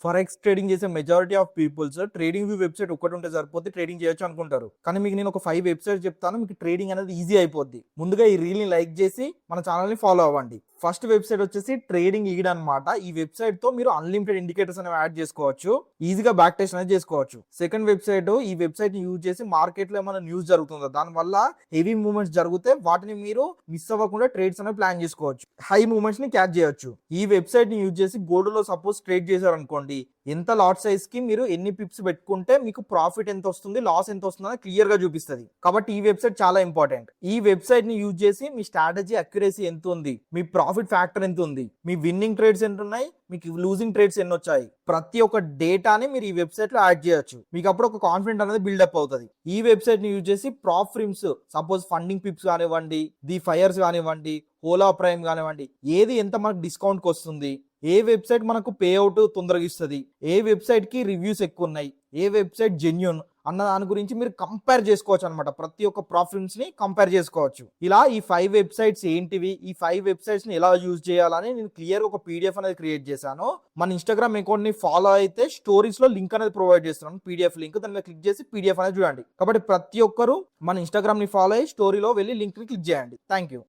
Forex trading చేసే majority of peoples trading view website ఒకటి ఉంటే సరిపోతే ట్రేడింగ్ చేయొచ్చు అనుకుంటారు. కానీ మీకు నేను ఒక 5 వెబ్సైట్స్ చెప్తాను. మీకు ట్రేడింగ్ అనేది ఈజీ అయిపోద్ది. ముందుగా ఈ రీల్ని లైక్ చేసి మన ఛానల్ని ఫాలో అవ్వండి. ఫస్ట్ వెబ్సైట్ వచ్చేసి ట్రేడింగ్ లీడ్ అనమాట. ఈ వెబ్సైట్ తో మీరు అన్లిమిటెడ్ ఇండికేటర్స్ అనేవి యాడ్ చేసుకోవచ్చు. ఈజీగా బ్యాక్ టెస్ట్ అనేది చేసుకోవచ్చు. సెకండ్ వెబ్సైట్, ఈ వెబ్సైట్ ని యూజ్ చేసి మార్కెట్ లో ఏమైనా న్యూస్ జరుగుతుందో దానివల్ల హెవీ మూవ్మెంట్స్ జరిగితే వాటిని మీరు మిస్ అవ్వకుండా ట్రేడ్స్ అనేవి ప్లాన్ చేసుకోవచ్చు. హై మూవ్మెంట్స్ ని క్యాచ్ చేయొచ్చు. ఈ వెబ్సైట్ ని యూజ్ చేసి గోల్డ్ లో సపోజ్ ట్రేడ్ చేశారనుకోండి, ఎంత లాట్ సైజ్ కి మీరు ఎన్ని పిప్స్ పెట్టుకుంటే మీకు ప్రాఫిట్ ఎంత వస్తుంది, లాస్ ఎంత వస్తుందో క్లియర్ గా చూపిస్తుంది. కాబట్టి ఈ వెబ్సైట్ చాలా ఇంపార్టెంట్. ఈ వెబ్సైట్ ని యూజ్ చేసి మీ స్ట్రాటజీ అక్యురసీ ఎంత ఉంది, మీ ప్రాఫిట్ ఫ్యాక్టర్ ఎంత ఉంది, మీ విన్నింగ్ ట్రేడ్స్ ఎంత ఉన్నాయి, మీకు లూజింగ్ ట్రేడ్స్ ఎన్ని వచ్చాయి, ప్రతి ఒక్క డేటాని మీరు ఈ వెబ్సైట్ లో యాడ్ చేయొచ్చు. మీకు అప్పుడు ఒక కాన్ఫిడెంట్ అనేది బిల్డప్ అవుతుంది. ఈ వెబ్సైట్ ని యూజ్ చేసి ప్రాప్ ఫ్రిమ్స్, సపోజ్ ఫండింగ్ పిప్స్ కానివ్వండి, ది ఫైర్స్ కానివ్వండి, ఓలా ప్రైమ్ కానివ్వండి, ఏది ఎంత మనకు డిస్కౌంట్కి వస్తుంది, ఏ వెబ్సైట్ మనకు పే అవుట్ తొందరగా ఇస్తుంది, ఏ వెబ్సైట్ కి రివ్యూస్ ఎక్కువ ఉన్నాయి, ఏ వెబ్సైట్ జెన్యూన్ అన్న దాని గురించి మీరు కంపేర్ చేసుకోవచ్చు అనమాట. ప్రతి ఒక్క ప్రాఫిట్స్ ని కంపేర్ చేసుకోవచ్చు. ఇలా ఈ 5 వెబ్సైట్స్ ఏంటివి, ఈ 5 వెబ్సైట్స్ ని ఎలా యూజ్ చేయాలని నేను క్లియర్ ఒక పీడిఎఫ్ అనేది క్రియేట్ చేశాను. మన ఇన్స్టాగ్రామ్ అకౌంట్ ని ఫాలో అయితే స్టోరీస్ లో లింక్ అనేది ప్రొవైడ్ చేస్తున్నాను, పీడిఎఫ్ లింక్. దాని మీద క్లిక్ చేసి పీడిఎఫ్ అనేది చూడండి. కాబట్టి ప్రతి ఒక్కరు మన ఇన్స్టాగ్రామ్ ని ఫాలో అయ్యి స్టోరీలో వెళ్ళి లింక్ ని క్లిక్ చేయండి. Thank you.